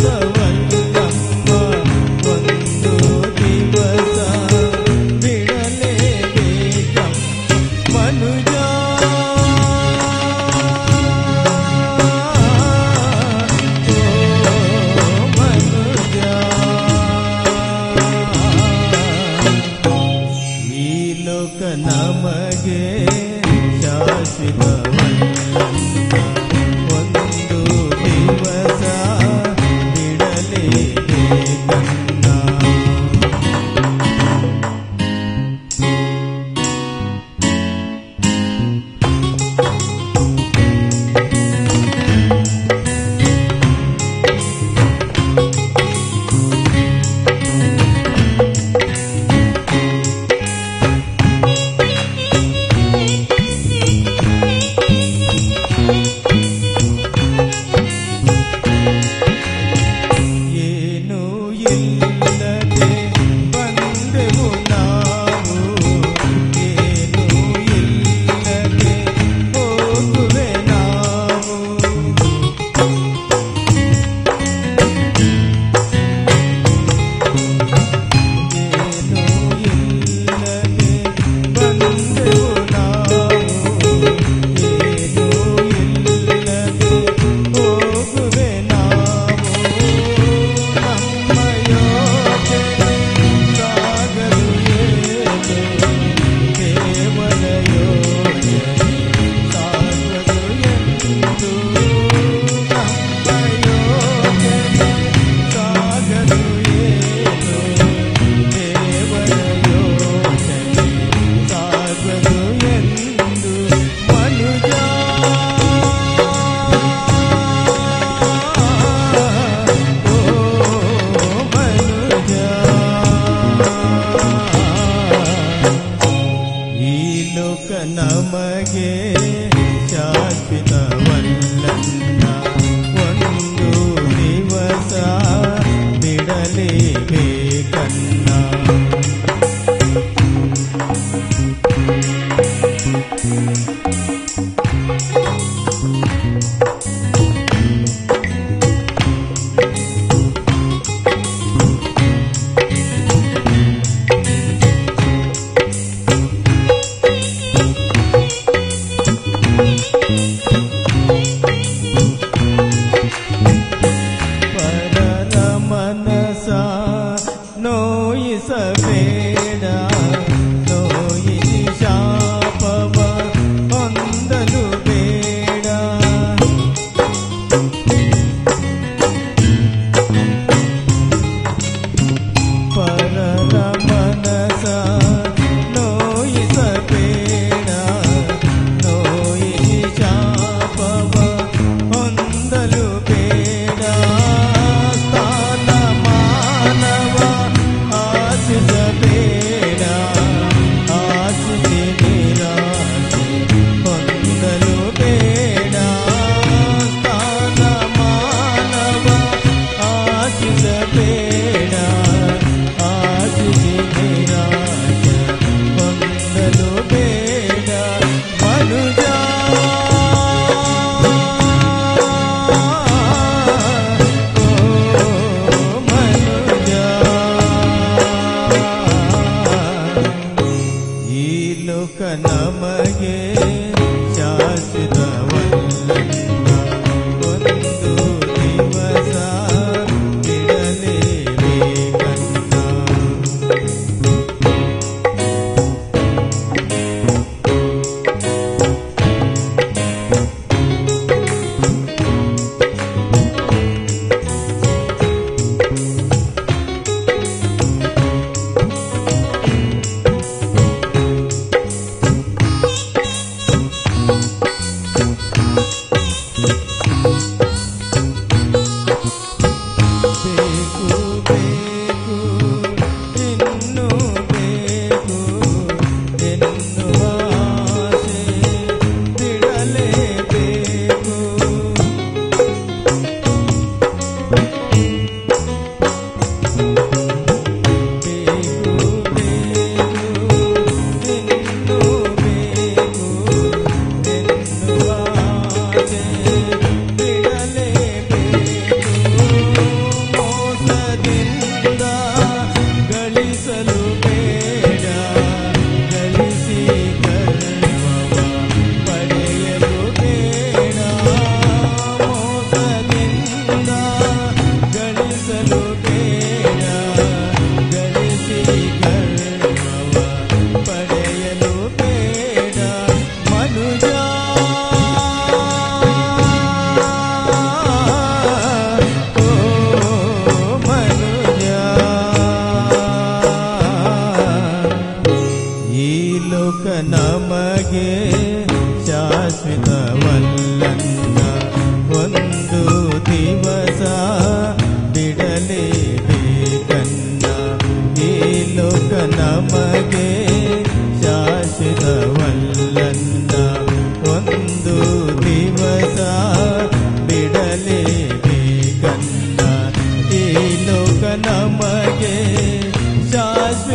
ಒಂದು ದಿವಸ ಬಿಡಲೇಬೇಕಮ್ಮ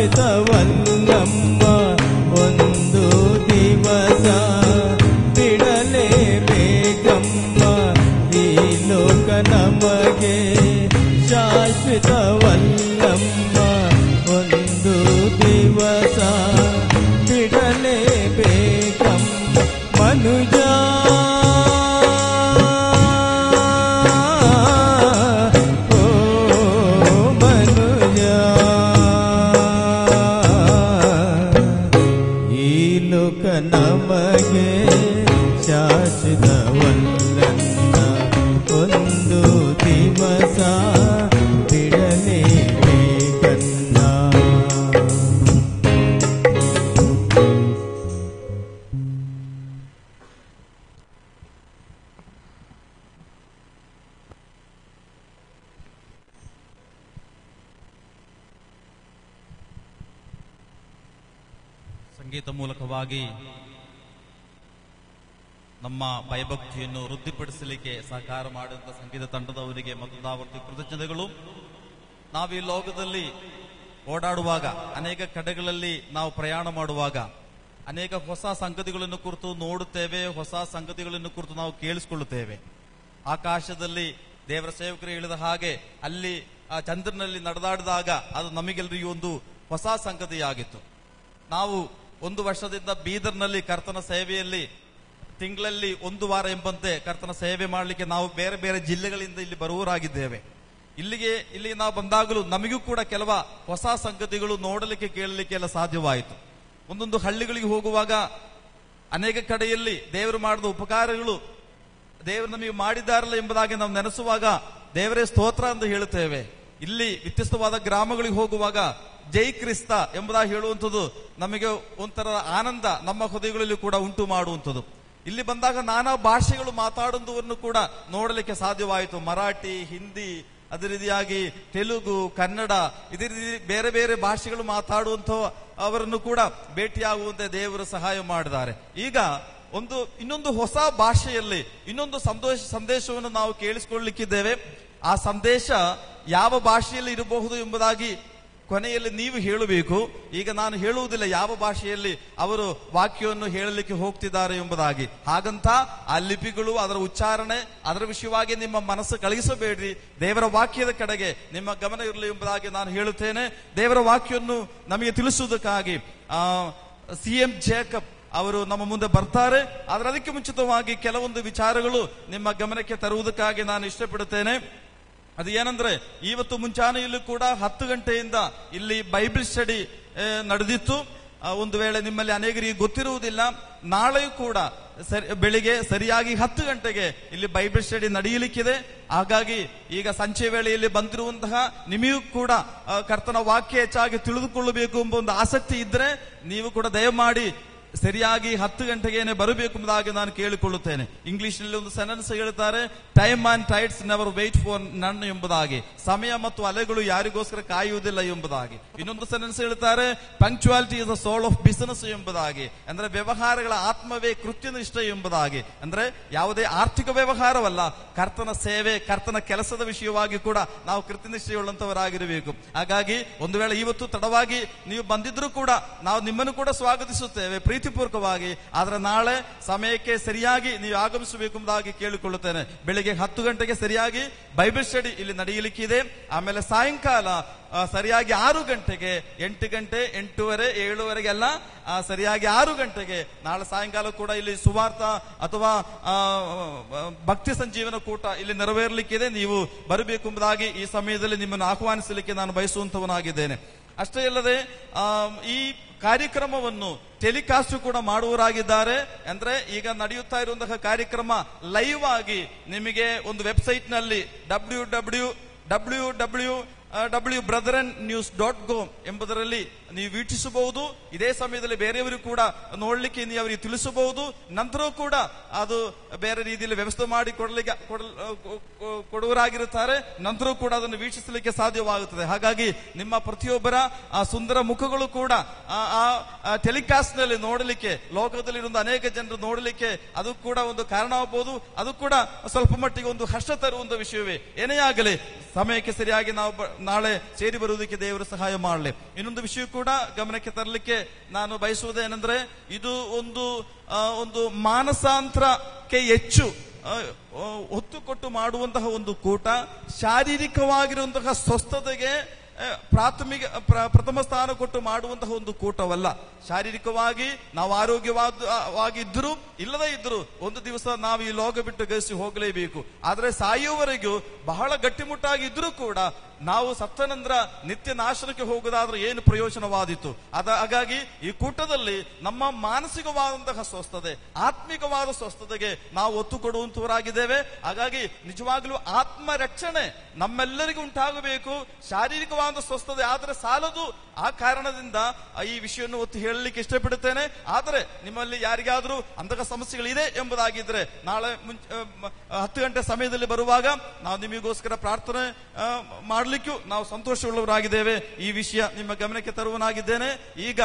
ಶಾಶ್ವತವಲ್ಲಮ್ಮ ಒಂದು ದಿವಸ ಬಿಡಲೇಬೇಕಮ್ಮ ಈ ಲೋಕ ನಮಗೆ ಶಾಶ್ವತವಲ್ಲಮ್ಮ ಒಂದು ದಿವಸ ಬಿಡಲೇಬೇಕಮ್ಮ ಮನುಜ ನಮಗೆ ಶಾಶ್ವತವಲ್ಲನ್ನ ಒಂದು ದಿವಸ ಬಿಡಲೇಬೇಕನ್ನ. ಸಂಗೀತ ಮೂಲಕವಾಗಿ ನಮ್ಮ ಭಯಭಕ್ತಿಯನ್ನು ವೃದ್ಧಿಪಡಿಸಲಿಕ್ಕೆ ಸಹಕಾರ ಮಾಡಿದಂಥ ಸಂಗೀತ ತಂಡದವರಿಗೆ ಮತ್ತೊಂದಾವರ್ತಿ ಕೃತಜ್ಞತೆಗಳು. ನಾವು ಈ ಲೋಕದಲ್ಲಿ ಓಡಾಡುವಾಗ, ಅನೇಕ ಕಡೆಗಳಲ್ಲಿ ನಾವು ಪ್ರಯಾಣ ಮಾಡುವಾಗ ಅನೇಕ ಹೊಸ ಸಂಗತಿಗಳನ್ನು ಕುರಿತು ನೋಡುತ್ತೇವೆ, ಹೊಸ ಸಂಗತಿಗಳನ್ನು ಕುರಿತು ನಾವು ಕೇಳಿಸಿಕೊಳ್ಳುತ್ತೇವೆ. ಆಕಾಶದಲ್ಲಿ ದೇವರ ಸೇವಕರು ಹೇಳಿದ ಹಾಗೆ ಅಲ್ಲಿ ಆ ಚಂದ್ರನಲ್ಲಿ ನಡೆದಾಡಿದಾಗ ಅದು ನಮಗೆಲ್ಲರಿಗೂ ಒಂದು ಹೊಸ ಸಂಗತಿಯಾಗಿತ್ತು. ನಾವು 1 ವರ್ಷದಿಂದ ಬೀದರ್ನಲ್ಲಿ ಕರ್ತನ ಸೇವೆಯಲ್ಲಿ ತಿಂಗಳಲ್ಲಿ 1 ವಾರ ಎಂಬಂತೆ ಕರ್ತನ ಸೇವೆ ಮಾಡಲಿಕ್ಕೆ ನಾವು ಬೇರೆ ಬೇರೆ ಜಿಲ್ಲೆಗಳಿಂದ ಇಲ್ಲಿ ಬರುವವರಾಗಿದ್ದೇವೆ. ಇಲ್ಲಿ ನಾವು ಬಂದಾಗಲೂ ನಮಗೂ ಕೂಡ ಕೆಲವ ಹೊಸ ಸಂಗತಿಗಳು ನೋಡಲಿಕ್ಕೆ ಕೇಳಲಿಕ್ಕೆ ಎಲ್ಲ ಸಾಧ್ಯವಾಯಿತು. ಒಂದೊಂದು ಹಳ್ಳಿಗಳಿಗೆ ಹೋಗುವಾಗ ಅನೇಕ ಕಡೆಯಲ್ಲಿ ದೇವರು ಮಾಡಿದ ಉಪಕಾರಗಳು ದೇವರು ನಮಗೆ ಮಾಡಿದ್ದಾರಲ್ಲ ಎಂಬುದಾಗಿ ನಾವು ನೆನೆಸುವಾಗ ದೇವರೇ ಸ್ತೋತ್ರ ಎಂದು ಹೇಳುತ್ತೇವೆ. ಇಲ್ಲಿ ವ್ಯತ್ಯಸ್ತವಾದ ಗ್ರಾಮಗಳಿಗೆ ಹೋಗುವಾಗ ಜೈ ಕ್ರಿಸ್ತ ಎಂಬುದಾಗಿ ಹೇಳುವಂಥದ್ದು ನಮಗೆ ಒಂಥರ ಆನಂದ ನಮ್ಮ ಹೃದಯಗಳಲ್ಲಿ ಕೂಡ ಉಂಟು ಮಾಡುವಂಥದ್ದು. ಇಲ್ಲಿ ಬಂದಾಗ ನಾನಾ ಭಾಷೆಗಳು ಮಾತಾಡುವುದನ್ನು ಕೂಡ ನೋಡಲಿಕ್ಕೆ ಸಾಧ್ಯವಾಯಿತು. ಮರಾಠಿ, ಹಿಂದಿ, ಅದೇ ರೀತಿಯಾಗಿ ತೆಲುಗು, ಕನ್ನಡ, ಇದೇ ರೀತಿ ಬೇರೆ ಬೇರೆ ಭಾಷೆಗಳು ಮಾತಾಡುವಂಥ ಅವರನ್ನು ಕೂಡ ಭೇಟಿಯಾಗುವಂತೆ ದೇವರು ಸಹಾಯ ಮಾಡಿದ್ದಾರೆ. ಈಗ ಇನ್ನೊಂದು ಹೊಸ ಭಾಷೆಯಲ್ಲಿ ಇನ್ನೊಂದು ಸಂದೇಶವನ್ನು ನಾವು ಕೇಳಿಸಿಕೊಳ್ಳಲಿಕ್ಕಿದ್ದೇವೆ. ಆ ಸಂದೇಶ ಯಾವ ಭಾಷೆಯಲ್ಲಿ ಇರಬಹುದು ಎಂಬುದಾಗಿ ಕೊನೆಯಲ್ಲಿ ನೀವು ಹೇಳಬೇಕು. ಈಗ ನಾನು ಹೇಳುವುದಿಲ್ಲ ಯಾವ ಭಾಷೆಯಲ್ಲಿ ಅವರು ವಾಕ್ಯವನ್ನು ಹೇಳಲಿಕ್ಕೆ ಹೋಗ್ತಿದ್ದಾರೆ ಎಂಬುದಾಗಿ. ಹಾಗಂತ ಆ ಲಿಪಿಗಳು, ಅದರ ಉಚ್ಚಾರಣೆ, ಅದರ ವಿಷಯವಾಗಿ ನಿಮ್ಮ ಮನಸ್ಸು ಕಳಗಿಸಬೇಡ್ರಿ. ದೇವರ ವಾಕ್ಯದ ಕಡೆಗೆ ನಿಮ್ಮ ಗಮನ ಇರಲಿ ಎಂಬುದಾಗಿ ನಾನು ಹೇಳುತ್ತೇನೆ. ದೇವರ ವಾಕ್ಯವನ್ನು ನಮಗೆ ತಿಳಿಸುವುದಕ್ಕಾಗಿ CM ಜೇಕಬ್ ಅವರು ನಮ್ಮ ಮುಂದೆ ಬರ್ತಾರೆ. ಆದರೆ ಅದಕ್ಕೆ ಮುಂಚಿತವಾಗಿ ಕೆಲವೊಂದು ವಿಚಾರಗಳು ನಿಮ್ಮ ಗಮನಕ್ಕೆ ತರುವುದಕ್ಕಾಗಿ ನಾನು ಇಷ್ಟಪಡುತ್ತೇನೆ. ಅದು ಏನಂದ್ರೆ, ಇವತ್ತು ಮುಂಚಾನೆಯಲ್ಲೂ ಕೂಡ 10 ಗಂಟೆಯಿಂದ ಇಲ್ಲಿ ಬೈಬಲ್ ಸ್ಟಡಿ ನಡೆದಿತ್ತು. ಒಂದು ವೇಳೆ ನಿಮ್ಮಲ್ಲಿ ಅನೇಕರಿಗೆ ಗೊತ್ತಿರುವುದಿಲ್ಲ, ನಾಳೆಯೂ ಕೂಡ ಬೆಳಿಗ್ಗೆ ಸರಿಯಾಗಿ 10 ಗಂಟೆಗೆ ಇಲ್ಲಿ ಬೈಬಲ್ ಸ್ಟಡಿ ನಡೆಯಲಿಕ್ಕಿದೆ. ಹಾಗಾಗಿ ಈಗ ಸಂಚೆ ವೇಳೆಯಲ್ಲಿ ಬಂದಿರುವಂತಹ ನಿಮಗೂ ಕೂಡ ಕರ್ತನ ವಾಕ್ಯ ಹೆಚ್ಚಾಗಿ ತಿಳಿದುಕೊಳ್ಳಬೇಕು ಎಂಬ ಒಂದು ಆಸಕ್ತಿ ಇದ್ರೆ ನೀವು ಕೂಡ ದಯಮಾಡಿ ಸರಿಯಾಗಿ 10 ಗಂಟೆಗೇನೆ ಬರಬೇಕು ಎಂಬುದಾಗಿ ನಾನು ಕೇಳಿಕೊಳ್ಳುತ್ತೇನೆ. ಇಂಗ್ಲಿಷ್ ನಲ್ಲಿ ಒಂದು ಸೆಂಟೆನ್ಸ್ ಹೇಳ್ತಾರೆ, time and tides never wait for none ಎಂಬುದಾಗಿ. ಸಮಯ ಮತ್ತು ಅಲೆಗಳು ಯಾರಿಗೋಸ್ಕರ ಕಾಯುವುದಿಲ್ಲ ಎಂಬುದಾಗಿ. ಇನ್ನೊಂದು ಸೆಂಟೆನ್ಸ್ ಹೇಳ್ತಾರೆ, punctuality is the soul of business ಎಂಬುದಾಗಿ. ಅಂದ್ರೆ ವ್ಯವಹಾರಗಳ ಆತ್ಮವೇ ಕೃತ್ಯನಿಷ್ಠ ಎಂಬುದಾಗಿ. ಅಂದ್ರೆ ಯಾವುದೇ ಆರ್ಥಿಕ ವ್ಯವಹಾರವಲ್ಲ, ಕರ್ತನ ಸೇವೆ, ಕರ್ತನ ಕೆಲಸದ ವಿಷಯವಾಗಿ ಕೂಡ ನಾವು ಕೃತ್ಯನಿಷ್ಠೆಯುಳ್ಳಂತವರಾಗಿರಬೇಕು. ಹಾಗಾಗಿ ಒಂದು ವೇಳೆ ಇವತ್ತು ತಡವಾಗಿ ನೀವು ಬಂದಿದ್ರು ಕೂಡ ನಾವು ನಿಮ್ಮನ್ನು ಕೂಡ ಸ್ವಾಗತಿಸುತ್ತೇವೆ ಪ್ರೀತಿಪೂರ್ವಕವಾಗಿ. ಆದ್ರೆ ನಾಳೆ ಸಮಯಕ್ಕೆ ಸರಿಯಾಗಿ ನೀವು ಆಗಮಿಸಬೇಕು ಎಂಬುದಾಗಿ ಕೇಳಿಕೊಳ್ಳುತ್ತೇನೆ. ಬೆಳಿಗ್ಗೆ 10 ಗಂಟೆಗೆ ಸರಿಯಾಗಿ ಬೈಬಲ್ ಸ್ಟಡಿ ಇಲ್ಲಿ ನಡೆಯಲಿಕ್ಕಿದೆ. ಆಮೇಲೆ ಸಾಯಂಕಾಲ ಸರಿಯಾಗಿ 6 ಗಂಟೆಗೆ, 8 ಗಂಟೆ, 8:30, 7:00 ಸರಿಯಾಗಿ 6 ಗಂಟೆಗೆ ನಾಳೆ ಸಾಯಂಕಾಲ ಕೂಡ ಇಲ್ಲಿ ಸುವಾರ್ಥ ಅಥವಾ ಭಕ್ತಿ ಸಂಜೀವನ ಕೂಟ ಇಲ್ಲಿ ನೆರವೇರಲಿಕ್ಕಿದೆ. ನೀವು ಬರಬೇಕು ಎಂಬುದಾಗಿ ಈ ಸಮಯದಲ್ಲಿ ನಿಮ್ಮನ್ನು ಆಹ್ವಾನಿಸಲಿಕ್ಕೆ ನಾನು ಬಯಸುವಂತವನಾಗಿದ್ದೇನೆ. ಅಷ್ಟೇ ಅಲ್ಲದೆ ಈ ಕಾರ್ಯಕ್ರಮವನ್ನು ಟೆಲಿಕಾಸ್ಟ್ ಕೂಡ ಮಾಡುವವರಾಗಿದ್ದಾರೆ. ಅಂದ್ರೆ ಈಗ ನಡೆಯುತ್ತಾ ಇರುವಂತಹ ಕಾರ್ಯಕ್ರಮ ಲೈವ್ ಆಗಿ ನಿಮಗೆ ಒಂದು ವೆಬ್ಸೈಟ್ ನಲ್ಲಿ www.brethren.news.com ಎಂಬುದರಲ್ಲಿ ನೀವು ವೀಕ್ಷಿಸಬಹುದು. ಇದೇ ಸಮಯದಲ್ಲಿ ಬೇರೆಯವರು ಕೂಡ ನೋಡ್ಲಿಕ್ಕೆ ನೀವು ಅವರಿಗೆ ತಿಳಿಸಬಹುದು. ನಂತರ ಕೂಡ ಅದು ಬೇರೆ ರೀತಿಯಲ್ಲಿ ವ್ಯವಸ್ಥೆ ಮಾಡಿ ಕೊಡುವರಾಗಿರುತ್ತಾರೆ. ನಂತರ ಕೂಡ ಅದನ್ನು ವೀಕ್ಷಿಸಲಿಕ್ಕೆ ಸಾಧ್ಯವಾಗುತ್ತದೆ. ಹಾಗಾಗಿ ನಿಮ್ಮ ಪ್ರತಿಯೊಬ್ಬರ ಆ ಸುಂದರ ಮುಖಗಳು ಕೂಡ ಆ ಟೆಲಿಕಾಸ್ಟ್ ನಲ್ಲಿ ನೋಡಲಿಕ್ಕೆ, ಲೋಕದಲ್ಲಿರುವ ಅನೇಕ ಜನರು ನೋಡಲಿಕ್ಕೆ ಅದು ಕೂಡ ಒಂದು ಕಾರಣ ಆಗಬಹುದು. ಅದು ಕೂಡ ಸ್ವಲ್ಪ ಮಟ್ಟಿಗೆ ಒಂದು ಹರ್ಷ ತರುವಂತ ವಿಷಯವೇ. ಏನೇ ಆಗಲಿ, ಸಮಯಕ್ಕೆ ಸರಿಯಾಗಿ ನಾವು ನಾಳೆ ಸೇರಿ ಬರುವುದಕ್ಕೆ ದೇವರು ಸಹಾಯ ಮಾಡಲಿ. ಇನ್ನೊಂದು ವಿಷಯ ಕೂಡ ಗಮನಕ್ಕೆ ತರಲಿಕ್ಕೆ ನಾನು ಬಯಸುವುದೇನೆಂದ್ರೆ, ಇದು ಒಂದು ಮಾನಸಾಂತರಕ್ಕೆ ಹೆಚ್ಚು ಒತ್ತು ಕೊಟ್ಟು ಮಾಡುವಂತಹ ಒಂದು ಕೂಟ. ಶಾರೀರಿಕವಾಗಿರುವಂತಹ ಸ್ವಸ್ಥತೆಗೆ ಪ್ರಥಮ ಸ್ಥಾನ ಕೊಟ್ಟು ಮಾಡುವಂತಹ ಒಂದು ಕೂಟವಲ್ಲ. ಶಾರೀರಿಕವಾಗಿ ನಾವು ಆರೋಗ್ಯವಾಗಿದ್ದರೂ ಇಲ್ಲದೇ ಇದ್ದರೂ ಒಂದು ದಿವಸ ನಾವು ಈ ಲೋಕ ಬಿಟ್ಟು ಗೈಸಿ ಹೋಗಲೇಬೇಕು. ಆದರೆ ಸಾಯುವವರೆಗೂ ಬಹಳ ಗಟ್ಟಿಮುಟ್ಟಾಗಿದ್ರೂ ಕೂಡ ನಾವು ಸತ್ತ ನಂತರ ನಿತ್ಯ ನಾಶನಕ್ಕೆ ಹೋಗೋದಾದ್ರೆ ಏನು ಪ್ರಯೋಜನವಾದಿತ್ತು? ಹಾಗಾಗಿ ಈ ಕೂಟದಲ್ಲಿ ನಮ್ಮ ಮಾನಸಿಕವಾದಂತಹ ಸ್ವಸ್ಥತೆ, ಆತ್ಮಿಕವಾದ ಸ್ವಸ್ಥತೆಗೆ ನಾವು ಒತ್ತು ಕೊಡುವಂತವರಾಗಿದ್ದೇವೆ. ಹಾಗಾಗಿ ನಿಜವಾಗ್ಲೂ ಆತ್ಮ ರಕ್ಷಣೆ ನಮ್ಮೆಲ್ಲರಿಗೂ ಉಂಟಾಗಬೇಕು. ಶಾರೀರಿಕವಾದ ಸ್ವಸ್ಥತೆ ಆದರೆ ಸಾಲದು. ಆ ಕಾರಣದಿಂದ ಈ ವಿಷಯವನ್ನು ಒತ್ತು ಹೇಳಲಿಕ್ಕೆ ಇಷ್ಟಪಡುತ್ತೇನೆ. ಆದರೆ ನಿಮ್ಮಲ್ಲಿ ಯಾರಿಗಾದ್ರೂ ಅಂತಹ ಸಮಸ್ಯೆಗಳಿದೆ ಎಂಬುದಾಗಿದ್ರೆ ನಾಳೆ 10 ಗಂಟೆ ಸಮಯದಲ್ಲಿ ಬರುವಾಗ ನಾವು ನಿಮಗೋಸ್ಕರ ಪ್ರಾರ್ಥನೆ ಮಾಡಲಿಕ್ಕೂ ನಾವು ಸಂತೋಷವುಳ್ಳವರಾಗಿದ್ದೇವೆ. ಈ ವಿಷಯ ನಿಮ್ಮ ಗಮನಕ್ಕೆ ತರುವನಾಗಿದ್ದೇನೆ. ಈಗ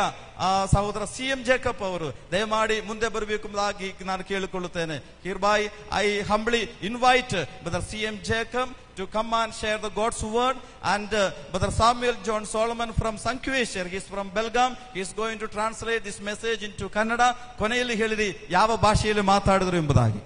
ಸಹೋದರ CM ಜೇಕಬ್ ಅವರು ದಯಮಾಡಿ ಮುಂದೆ ಬರಬೇಕು ಎಂಬುದಾಗಿ ನಾನು ಕೇಳಿಕೊಳ್ಳುತ್ತೇನೆ. Hereby I humbly invite Brother CM Jacob to come and share the God's word, and Brother Samuel John Solomon from Sankeshwar, he is from Belgaum, he is going to translate this message into Kannada. ಕೊನೆಯಲ್ಲಿ ಹೇಳಿರಿ ಯಾವ ಭಾಷೆಯಲ್ಲಿ ಮಾತಾಡಿದ್ರು ಎಂಬುದಾಗಿ.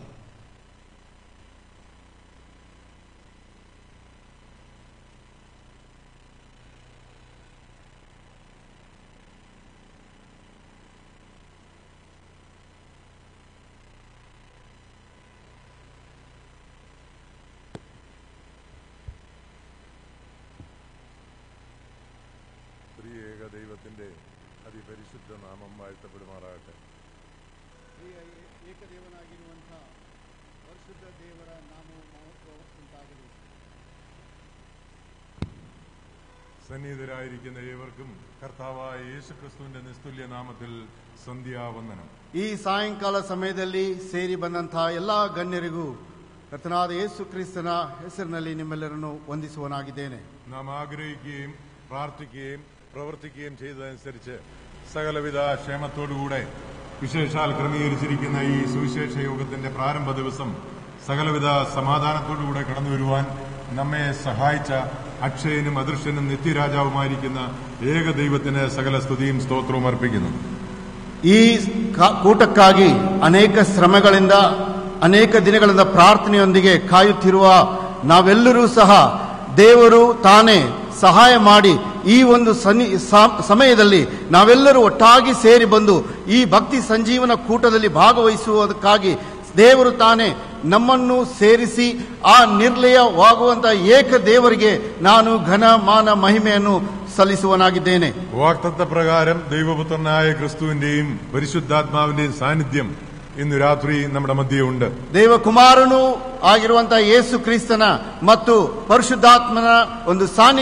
ദൈവത്തിന്റെ അതിപരിശുദ്ധ നാമം വാഴ്ത്തപ്പെടുമാറാകട്ടെ. ಏಕದೇವನಾಗಿರುವಂತಹ ಪರಿಶುದ್ಧ ದೇವರ ನಾಮವು ಮಹತ್ವ ಉಂಟಾಗಲಿ. സന്നിഹിതരായിരിക്കുന്ന ഏവർക്കും കർത്താവായ യേശുക്രിസ്തുവിന്റെ നിസ്തുല്യ നാമത്തിൽ സന്ധ്യാവന്ദനം. ಈ ಸಾಯಂಕಾಲ ಸಮಯದಲ್ಲಿ ಸೇರಿ ಬಂದಂತಹ ಎಲ್ಲಾ ಗಣ್ಯರಿಗೂ ಕರ್ತನಾದ ಯೇಸು ಕ್ರಿಸ್ತನ ಹೆಸರಿನಲ್ಲಿ ನಿಮ್ಮೆಲ್ಲರನ್ನು ವಂದಿಸುವನಾಗಿದ್ದೇನೆ. നാം ആഗ്രഹിക്കുകയും പ്രാർത്ഥിക്കുകയും പ്രവർത്തിക്കുകയും ചെയ്തതനുസരിച്ച് സകലവിധ ക്ഷേമത്തോടുകൂടെ വിശേഷാൽ ക്രമീകരിച്ചിരിക്കുന്ന ഈ സുവിശേഷ യോഗത്തിന്റെ പ്രാരംഭ ദിവസം സകലവിധ സമാധാനത്തോടുകൂടെ കടന്നു വരുവാൻ നമ്മെ സഹായിച്ച അക്ഷയനും അദൃശ്യനും നിത്യരാജാവുമായിരിക്കുന്ന ഏക ദൈവത്തിന് സകല സ്തുതിയും സ്തോത്രവും അർപ്പിക്കുന്നു. ಈ ಕೂಟಕ್ಕಾಗಿ ಅನೇಕ ಶ್ರಮಗಳಿಂದ ಅನೇಕ ದಿನಗಳಿಂದ ಪ್ರಾರ್ಥನೆಯೊಂದಿಗೆ ಕಾಯುತ್ತಿರುವ ನಾವೆಲ್ಲರೂ ಸಹ ದೇವರು ತಾನೇ ಸಹಾಯ ಮಾಡಿ ಈ ಒಂದು ಸಮಯದಲ್ಲಿ ನಾವೆಲ್ಲರೂ ಒಟ್ಟಾಗಿ ಸೇರಿ ಬಂದು ಈ ಭಕ್ತಿ ಸಂಜೀವನ ಕೂಟದಲ್ಲಿ ಭಾಗವಹಿಸುವುದಕ್ಕಾಗಿ ದೇವರು ತಾನೇ ನಮ್ಮನ್ನು ಸೇರಿಸಿ ಆ ನಿರ್ಲಯವಾಗುವಂತಹ ಏಕ ದೇವರಿಗೆ ನಾನು ಘನ ಮಾನ ಮಹಿಮೆಯನ್ನು സല്ലിಸುവനാಗಿದ್ದೇನೆ. വാഗ്ദത്ത പ്രകാരം ദൈവപുത്രനായ ക്രിസ്തുവിന്റെയും പരിശുദ്ധാത്മാവിന്റെയും സാന്നിധ്യം ഇന്ന് രാത്രി നമ്മുടെ മധ്യമുണ്ട്. ದೇವಕುಮಾರನು ಆಗಿರುವಂತಹ ಯೇಸು ಕ್ರಿಸ್ತನ ಮತ್ತು ಪರಿಶುದ್ಧಾತ್ಮನ ಒಂದು ಸಾನ್ನಿಧ್ಯ